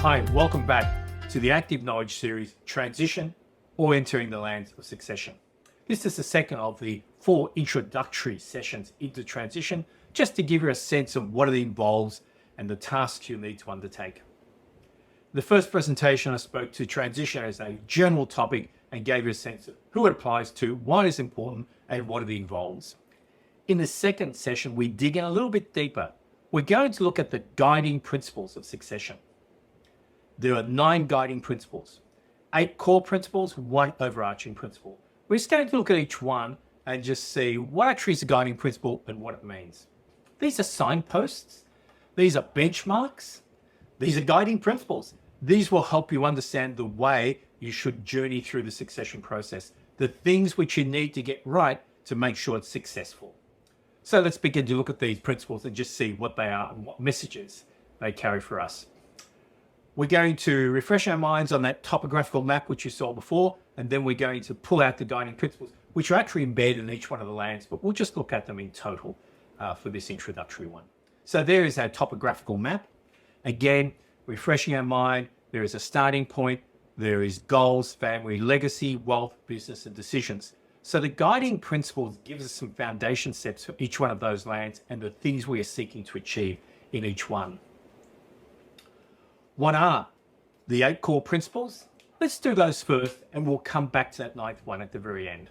Hi, welcome back to the Active Knowledge series, Transition, Orienteering the Lands of Succession. This is the second of the 4 introductory sessions into transition, just to give you a sense of what it involves and the tasks you need to undertake. The first presentation, I spoke to transition as a general topic and gave you a sense of who it applies to, why it is important, and what it involves. In the second session, we dig in a little bit deeper. We're going to look at the guiding principles of succession. There are 9 guiding principles, 8 core principles, 1 overarching principle. We're just going to look at each one and just see what actually is a guiding principle and what it means. These are signposts. These are benchmarks. These are guiding principles. These will help you understand the way you should journey through the succession process, the things which you need to get right to make sure it's successful. So let's begin to look at these principles and just see what they are and what messages they carry for us. We're going to refresh our minds on that topographical map which you saw before, and then we're going to pull out the guiding principles, which are actually embedded in each one of the lands, but we'll just look at them in total for this introductory one. So there is our topographical map. Again, refreshing our mind, there is a starting point, there is goals, family, legacy, wealth, business, and decisions. So the guiding principles gives us some foundation steps for each one of those lands and the things we are seeking to achieve in each one. What are the 8 core principles? Let's do those first and we'll come back to that 9th one at the very end.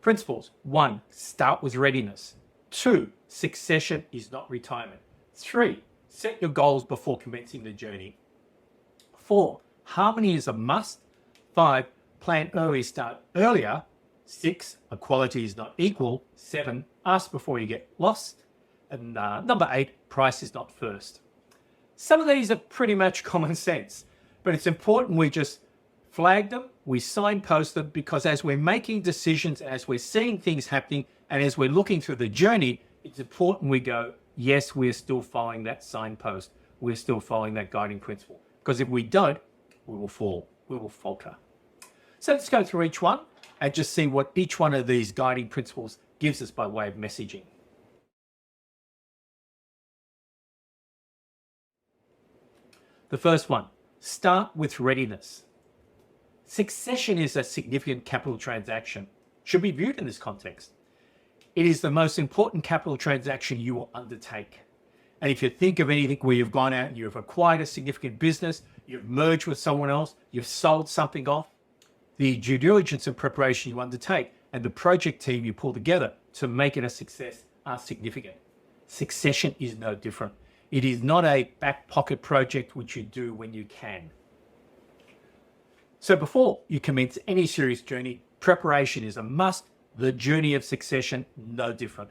Principles. 1, start with readiness. 2, succession is not retirement. 3, set your goals before commencing the journey. 4, harmony is a must. 5, plan early, start earlier. 6, equality is not equal. 7, ask before you get lost. And number 8, price is not first. Some of these are pretty much common sense, but it's important we just flag them, we signpost them, because as we're making decisions, as we're seeing things happening, and as we're looking through the journey, it's important we go, yes, we're still following that signpost. We're still following that guiding principle. Because if we don't, we will fall, we will falter. So let's go through each one and just see what each one of these guiding principles gives us by way of messaging. The first one, start with readiness. Succession is a significant capital transaction, should be viewed in this context. It is the most important capital transaction you will undertake. And if you think of anything where you've gone out and you've acquired a significant business, you've merged with someone else, you've sold something off, the due diligence and preparation you undertake and the project team you pull together to make it a success are significant. Succession is no different. It is not a back pocket project which you do when you can. So before you commence any serious journey, preparation is a must. The journey of succession, no different.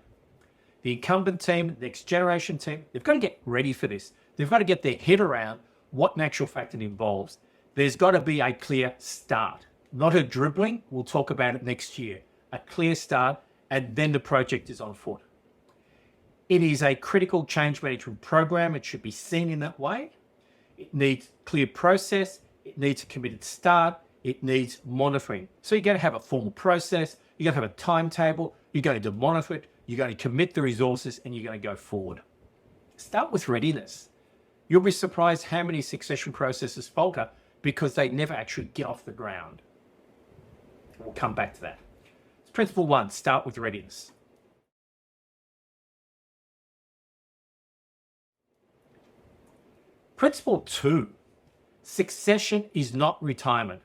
The incumbent team, next generation team, they've got to get ready for this. They've got to get their head around what in actual fact it involves. There's got to be a clear start, not a dribbling. We'll talk about it next year. A clear start, and then the project is on foot. It is a critical change management program. It should be seen in that way. It needs clear process. It needs a committed start. It needs monitoring. So you're going to have a formal process. You're going to have a timetable. You're going to monitor it. You're going to commit the resources and you're going to go forward. Start with readiness. You'll be surprised how many succession processes falter because they never actually get off the ground. We'll come back to that. Principle 1, start with readiness. Principle 2, succession is not retirement.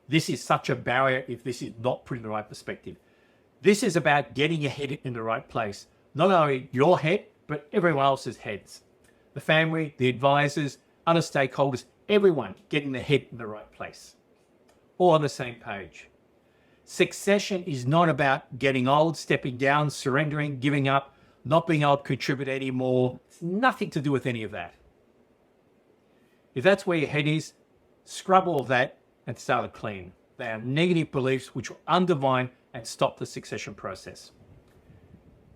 This is such a barrier if this is not put in the right perspective. This is about getting your head in the right place. Not only your head, but everyone else's heads. The family, the advisors, other stakeholders, everyone getting their head in the right place. All on the same page. Succession is not about getting old, stepping down, surrendering, giving up, not being able to contribute anymore. It's nothing to do with any of that. If that's where your head is, scrub all of that and start it clean. They are negative beliefs which will undermine and stop the succession process.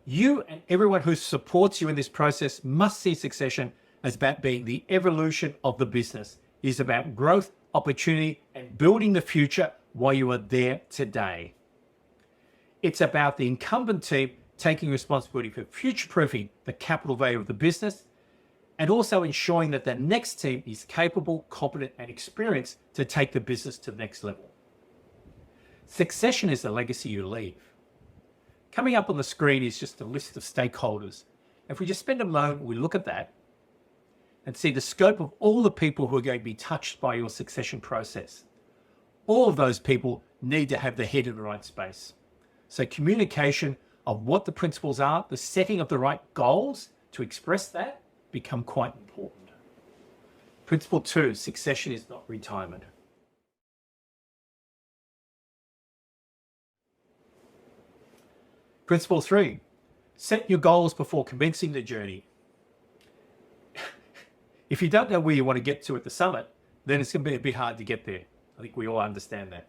You and everyone who supports you in this process must see succession as about being the evolution of the business. It is about growth, opportunity, and building the future while you are there today. It's about the incumbent team taking responsibility for future-proofing the capital value of the business and also ensuring that the next team is capable, competent, and experienced to take the business to the next level. Succession is the legacy you leave. Coming up on the screen is just a list of stakeholders. If we just spend a moment, we look at that and see the scope of all the people who are going to be touched by your succession process. All of those people need to have their head in the right space. So communication of what the principles are, the setting of the right goals to express that become quite important. Principle 2, succession is not retirement. Principle 3, set your goals before commencing the journey. If you don't know where you want to get to at the summit, then it's going to be a bit hard to get there. I think we all understand that.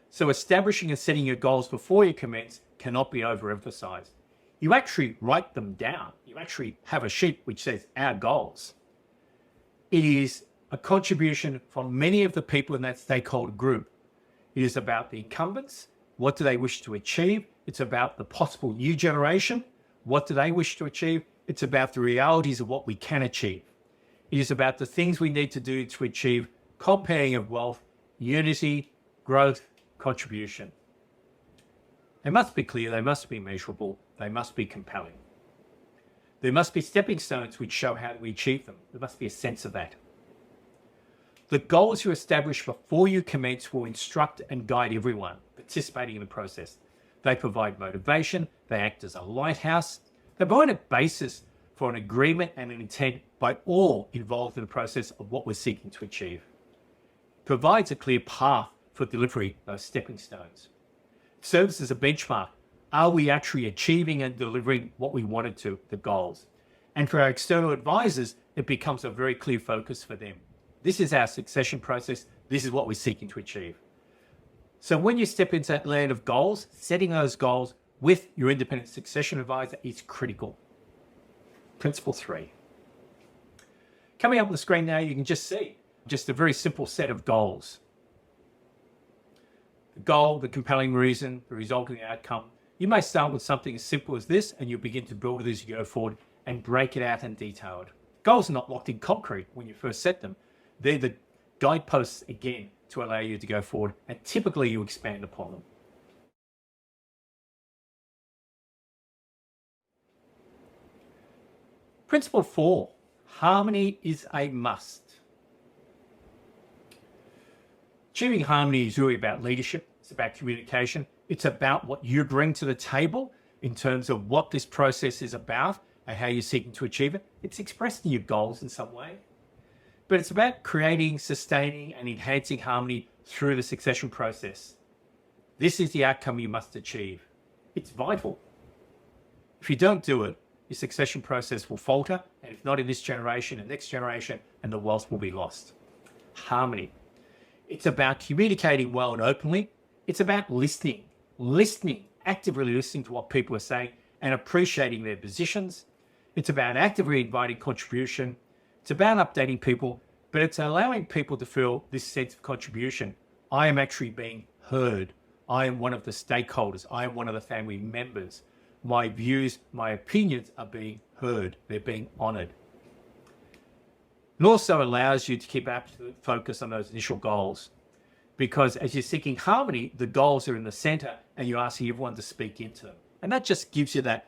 So establishing and setting your goals before you commence cannot be overemphasized. You actually write them down. You actually have a sheet which says our goals. It is a contribution from many of the people in that stakeholder group. It is about the incumbents. What do they wish to achieve? It's about the possible new generation. What do they wish to achieve? It's about the realities of what we can achieve. It is about the things we need to do to achieve compounding of wealth, unity, growth, contribution. They must be clear, they must be measurable, they must be compelling. There must be stepping stones which show how we achieve them. There must be a sense of that. The goals you establish before you commence will instruct and guide everyone participating in the process. They provide motivation, they act as a lighthouse, they provide a basis for an agreement and an intent by all involved in the process of what we're seeking to achieve. It provides a clear path for delivery, those stepping stones. It serves as a benchmark. Are we actually achieving and delivering what we wanted to, the goals? And for our external advisors, it becomes a very clear focus for them. This is our succession process. This is what we're seeking to achieve. So when you step into that land of goals, setting those goals with your independent succession advisor is critical. Principle 3. Coming up on the screen now, you can just see just a very simple set of goals. The goal, the compelling reason, the resulting outcome. You may start with something as simple as this, and you'll begin to build it as you go forward and break it out and detail it. Goals are not locked in concrete when you first set them. They're the guideposts, again, to allow you to go forward, and typically you expand upon them. Principle 4, harmony is a must. Achieving harmony is really about leadership. It's about communication. It's about what you bring to the table in terms of what this process is about and how you're seeking to achieve it. It's expressed in your goals in some way. But it's about creating, sustaining, and enhancing harmony through the succession process. This is the outcome you must achieve. It's vital. If you don't do it, your succession process will falter, and if not in this generation, the next generation, and the wealth will be lost. Harmony. It's about communicating well and openly. It's about listening, actively listening to what people are saying and appreciating their positions. It's about actively inviting contribution. It's about updating people, but it's allowing people to feel this sense of contribution. I am actually being heard. I am one of the stakeholders. I am one of the family members. My views, my opinions are being heard. They're being honored. It also allows you to keep absolute focus on those initial goals, because as you're seeking harmony, the goals are in the center and you're asking everyone to speak into them. And that just gives you that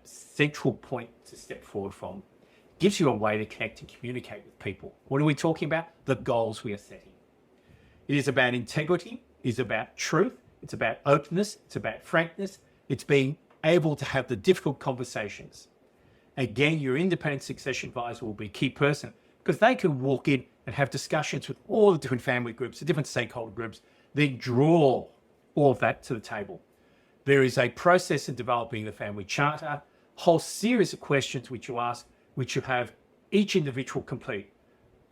central point to step forward from. It gives you a way to connect and communicate with people. What are we talking about? The goals we are setting. It is about integrity. It is about truth. It's about openness. It's about frankness. It's being able to have the difficult conversations. Again, your independent succession advisor will be a key person, because they can walk in and have discussions with all the different family groups, the different stakeholder groups, then draw all of that to the table. There is a process in developing the family charter, a whole series of questions which you ask, which you have each individual complete.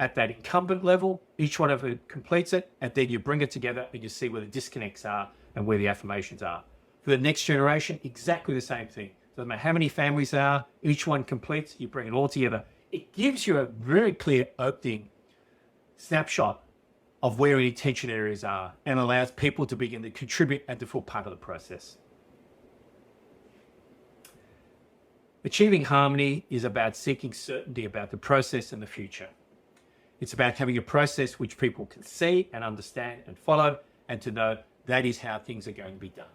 At that incumbent level, each one of it completes it, and then you bring it together and you see where the disconnects are and where the affirmations are. For the next generation, exactly the same thing. Doesn't matter how many families there are, each one completes, you bring it all together. It gives you a very clear opening snapshot of where any tension areas are and allows people to begin to contribute and to feel part of the process. Achieving harmony is about seeking certainty about the process and the future. It's about having a process which people can see and understand and follow, and to know that is how things are going to be done.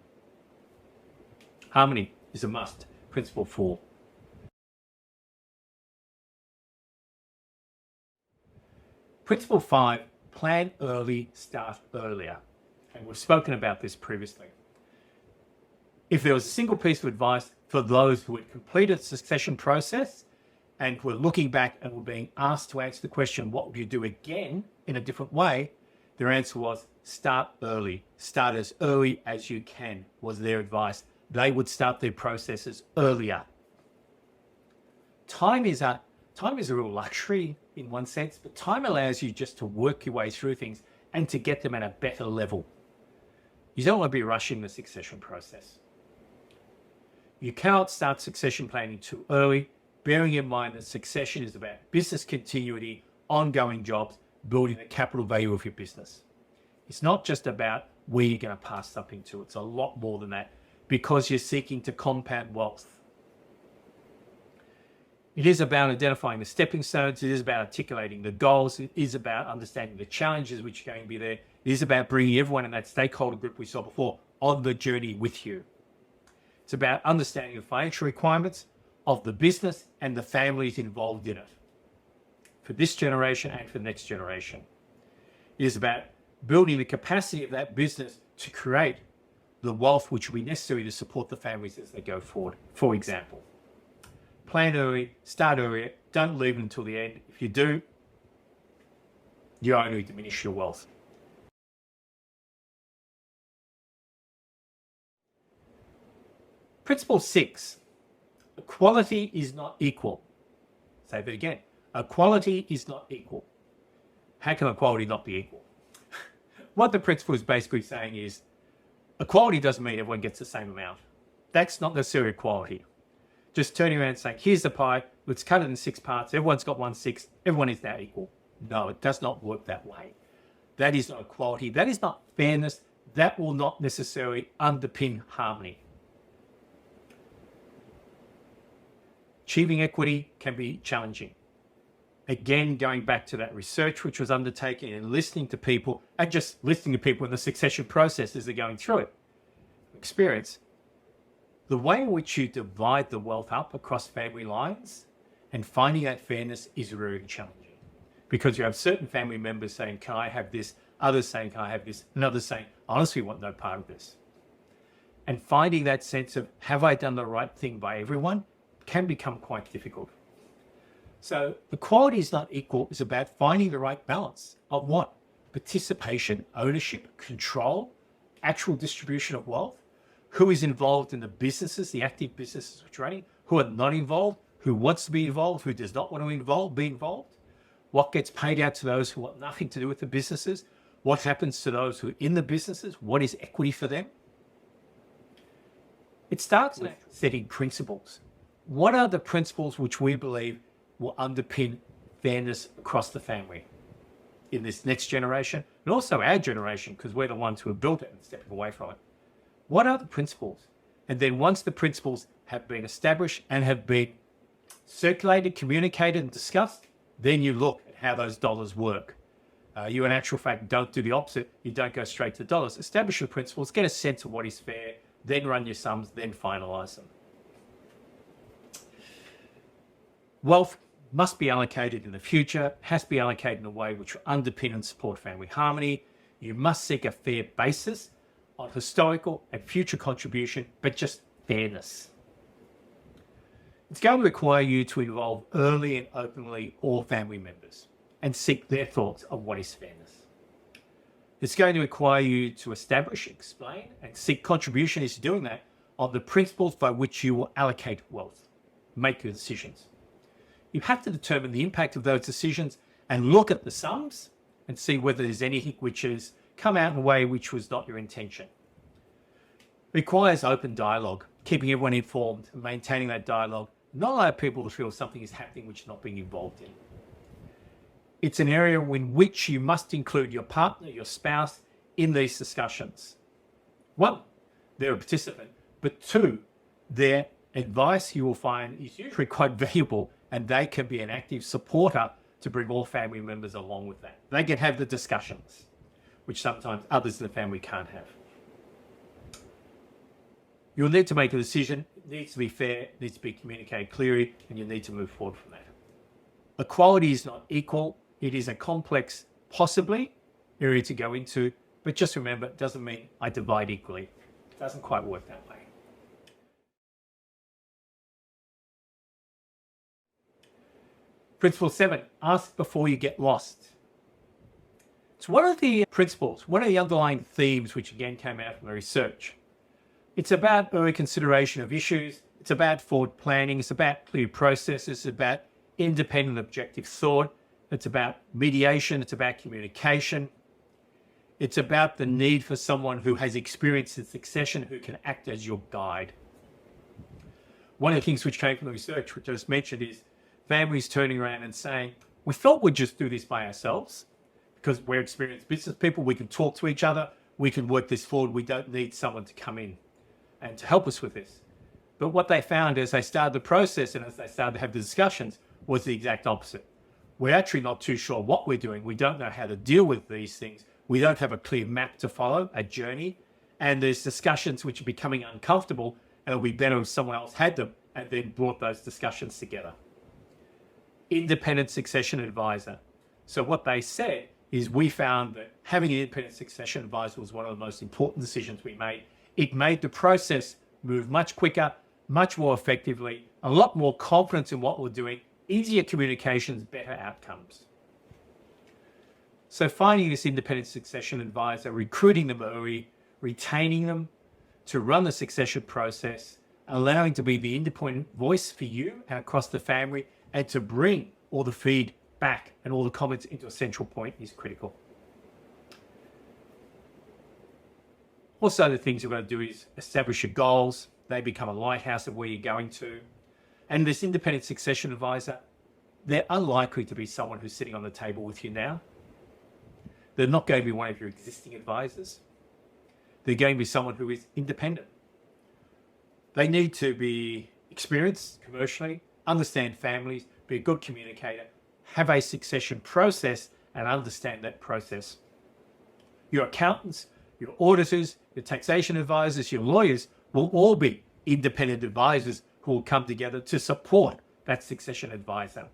Harmony is a must. Principle 4. Principle 5, plan early, start earlier. And we've spoken about this previously. If there was a single piece of advice for those who had completed the succession process and were looking back and were being asked to answer the question, what would you do again in a different way? Their answer was, start early. Start as early as you can, was their advice. They would start their processes earlier. Time is a real luxury in one sense, but time allows you just to work your way through things and to get them at a better level. You don't want to be rushing the succession process. You cannot start succession planning too early, bearing in mind that succession is about business continuity, ongoing jobs, building the capital value of your business. It's not just about where you're going to pass something to. It's a lot more than that, because you're seeking to compound wealth. It is about identifying the stepping stones. It is about articulating the goals. It is about understanding the challenges which are going to be there. It is about bringing everyone in that stakeholder group we saw before on the journey with you. It's about understanding the financial requirements of the business and the families involved in it, for this generation and for the next generation. It is about building the capacity of that business to create the wealth which will be necessary to support the families as they go forward. For example, plan early, start earlier, don't leave it until the end. If you do, you only diminish your wealth. Principle 6, equality is not equal. Say that again. Equality is not equal. How can equality not be equal? What the principle is basically saying is, equality doesn't mean everyone gets the same amount. That's not necessarily equality. Just turning around and saying, here's the pie, let's cut it in 6 parts, everyone's got 1/6, everyone is now equal. No, it does not work that way. That is not equality, that is not fairness, that will not necessarily underpin harmony. Achieving equity can be challenging. Again, going back to that research which was undertaken and listening to people, and just listening to people in the succession process as they're going through it. Experience. The way in which you divide the wealth up across family lines and finding that fairness is really challenging. Because you have certain family members saying, can I have this? Others saying, can I have this? And others saying, honestly, want no part of this. And finding that sense of, have I done the right thing by everyone? Can become quite difficult. So equality is not equal. It's about finding the right balance of what? Participation, ownership, control, actual distribution of wealth. Who is involved in the businesses, the active businesses which are running? Who are not involved? Who wants to be involved? Who does not want to be involved? What gets paid out to those who want nothing to do with the businesses? What happens to those who are in the businesses? What is equity for them? It starts with setting principles. What are the principles which we believe will underpin fairness across the family in this next generation, and also our generation, because we're the ones who have built it and stepping away from it? What are the principles? And then once the principles have been established and have been circulated, communicated, and discussed, then you look at how those dollars work. You, in actual fact, don't do the opposite. You don't go straight to dollars. Establish the principles, get a sense of what is fair, then run your sums, then finalise them. Wealth must be allocated in the future, has to be allocated in a way which will underpin and support family harmony. You must seek a fair basis on historical and future contribution, but just fairness. It's going to require you to involve early and openly all family members and seek their thoughts on what is fairness. It's going to require you to establish, explain, and seek contribution as you're doing that on the principles by which you will allocate wealth, make your decisions. You have to determine the impact of those decisions and look at the sums and see whether there's anything which has come out in a way which was not your intention. It requires open dialogue, keeping everyone informed and maintaining that dialogue, not allow people to feel something is happening which is not being involved in. It's an area in which you must include your partner, your spouse, in these discussions. One, they're a participant, but two, they're Advice you will find is usually quite valuable, and they can be an active supporter to bring all family members along with that. They can have the discussions, which sometimes others in the family can't have. You'll need to make a decision. It needs to be fair, it needs to be communicated clearly, and you need to move forward from that. Equality is not equal. It is a complex, possibly, area to go into, but just remember, it doesn't mean I divide equally. It doesn't quite work that way. Principle 7, ask before you get lost. It's one of the principles, one of the underlying themes, which again came out from the research. It's about early consideration of issues. It's about forward planning. It's about clear processes. It's about independent objective thought. It's about mediation. It's about communication. It's about the need for someone who has experience in succession who can act as your guide. One of the things which came from the research, which I just mentioned, is families turning around and saying, we thought we'd just do this by ourselves because we're experienced business people. We can talk to each other. We can work this forward. We don't need someone to come in and to help us with this. But what they found as they started the process and as they started to have the discussions was the exact opposite. We're actually not too sure what we're doing. We don't know how to deal with these things. We don't have a clear map to follow, a journey. And there's discussions which are becoming uncomfortable, and it'll be better if someone else had them and then brought those discussions together. Independent succession advisor. So what they said is we found that having an independent succession advisor was one of the most important decisions we made. It made the process move much quicker, much more effectively, a lot more confidence in what we're doing, easier communications, better outcomes. So finding this independent succession advisor, recruiting them early, retaining them to run the succession process, allowing to be the independent voice for you and across the family, and to bring all the feedback and all the comments into a central point is critical. Also, the things you're going to do is establish your goals. They become a lighthouse of where you're going to. And this independent succession advisor, they're unlikely to be someone who's sitting on the table with you now. They're not going to be one of your existing advisors. They're going to be someone who is independent. They need to be experienced commercially, understand families, be a good communicator, have a succession process and understand that process. Your accountants, your auditors, your taxation advisors, your lawyers will all be independent advisors who will come together to support that succession advisor.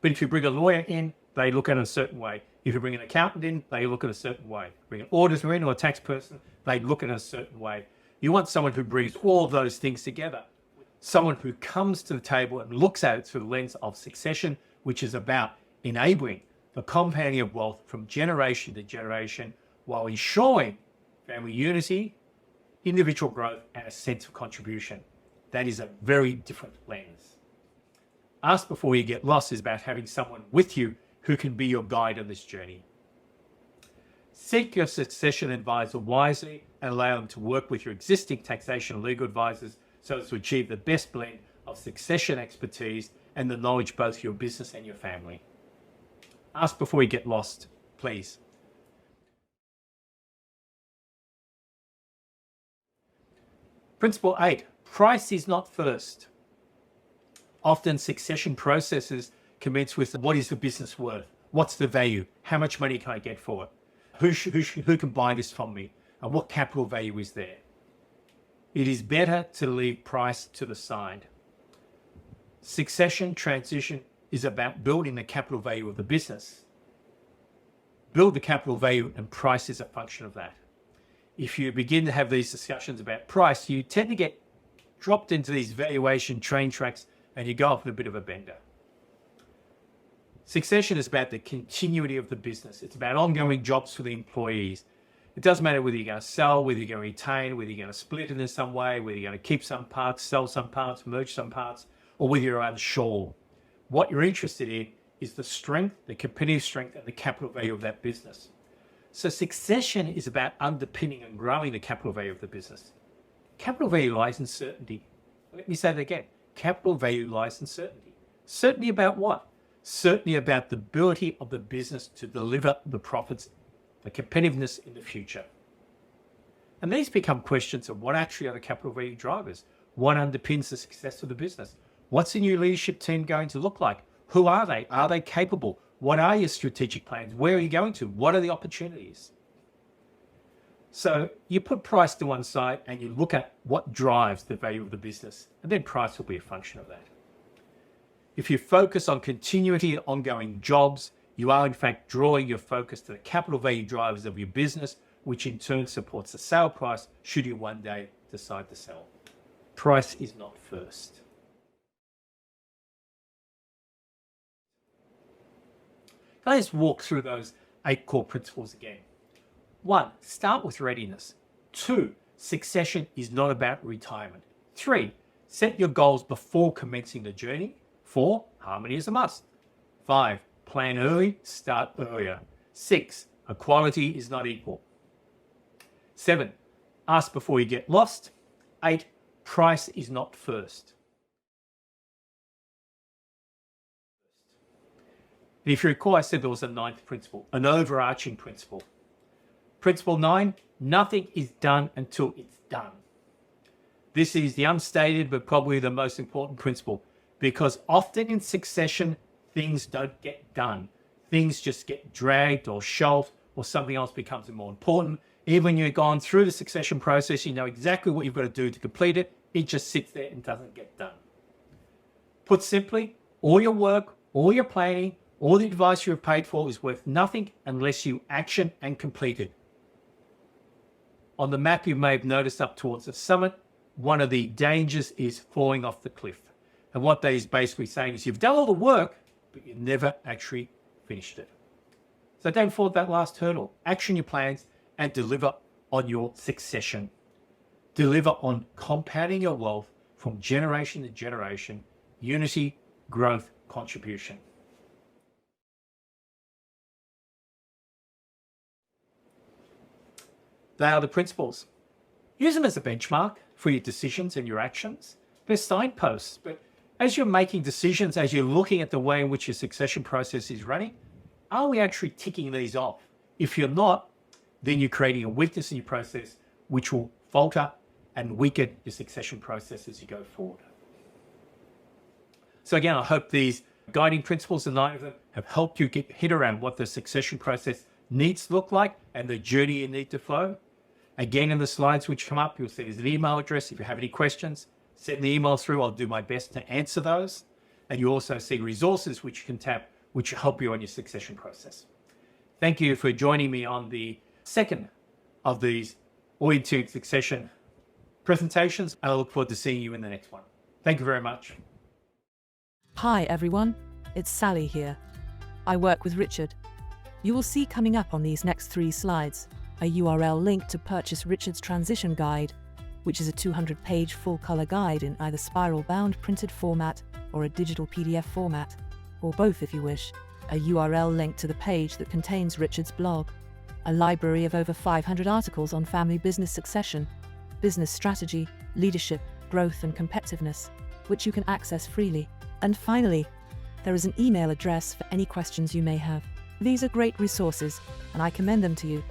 But if you bring a lawyer in, they look at it a certain way. If you bring an accountant in, they look at it a certain way. Bring an auditor in or a tax person, they look at it a certain way. You want someone who brings all of those things together. Someone who comes to the table and looks at it through the lens of succession, which is about enabling the compounding of wealth from generation to generation while ensuring family unity, individual growth, and a sense of contribution. That is a very different lens. Ask before you get lost is about having someone with you who can be your guide on this journey. Seek your succession advisor wisely and allow them to work with your existing taxation and legal advisors so as to achieve the best blend of succession expertise and the knowledge both for your business and your family. Ask before you get lost, please. Principle 8, price is not first. Often succession processes commence with what is the business worth? What's the value? How much money can I get for it? Who can buy this from me? And what capital value is there? It is better to leave price to the side. Succession transition is about building the capital value of the business. Build the capital value and price is a function of that. If you begin to have these discussions about price, you tend to get dropped into these valuation train tracks and you go off in a bit of a bender. Succession is about the continuity of the business. It's about ongoing jobs for the employees. It doesn't matter whether you're going to sell, whether you're going to retain, whether you're going to split it in some way, whether you're going to keep some parts, sell some parts, merge some parts, or whether you're unsure. What you're interested in is the strength, the competitive strength, and the capital value of that business. So succession is about underpinning and growing the capital value of the business. Capital value lies in certainty. Let me say that again. Capital value lies in certainty. Certainty about what? Certainty about the ability of the business to deliver the profits, the competitiveness in the future. And these become questions of what actually are the capital value drivers? What underpins the success of the business? What's the new leadership team going to look like? Who are they? Are they capable? What are your strategic plans? Where are you going to? What are the opportunities? So you put price to one side and you look at what drives the value of the business, and then price will be a function of that. If you focus on continuity and ongoing jobs, you are in fact drawing your focus to the capital value drivers of your business, which in turn supports the sale price should you one day decide to sell. Price is not first. Can I just walk through those 8 core principles again? 1, start with readiness. 2, succession is not about retirement. 3, set your goals before commencing the journey. 4, harmony is a must. 5, plan early, start earlier. 6, equality is not equal. 7, ask before you get lost. 8, price is not first. And if you recall, I said there was a 9th principle, an overarching principle. Principle 9, nothing is done until it's done. This is the unstated but probably the most important principle, because often in succession, things don't get done. Things just get dragged or shelved, or something else becomes more important. Even when you've gone through the succession process, you know exactly what you've got to do to complete it. It just sits there and doesn't get done. Put simply, all your work, all your planning, all the advice you have paid for is worth nothing unless you action and complete it. On the map, you may have noticed up towards the summit, one of the dangers is falling off the cliff. And what that is basically saying is you've done all the work, but you've never actually finished it. So don't fall at that last hurdle. Action your plans and deliver on your succession. Deliver on compounding your wealth from generation to generation, unity, growth, contribution. They are the principles. Use them as a benchmark for your decisions and your actions. They're signposts, but as you're making decisions, as you're looking at the way in which your succession process is running, are we actually ticking these off? If you're not, then you're creating a weakness in your process, which will falter and weaken your succession process as you go forward. So again, I hope these guiding principles, the 9 of them, have helped you get your head around what the succession process needs to look like and the journey you need to flow. Again, in the slides which come up, you'll see there's an email address. If you have any questions, send the email through. I'll do my best to answer those. And you also see resources which you can tap, which help you on your succession process. Thank you for joining me on the second of these Orienteering succession presentations. I look forward to seeing you in the next one. Thank you very much. Hi everyone, it's Sally here. I work with Richard. You will see coming up on these next 3 slides a URL link to purchase Richard's transition guide, which is a 200-page full-color guide in either spiral-bound printed format or a digital PDF format, or both if you wish. A URL link to the page that contains Richard's blog, a library of over 500 articles on family business succession, business strategy, leadership, growth and competitiveness, which you can access freely. And finally, there is an email address for any questions you may have. These are great resources, and I commend them to you.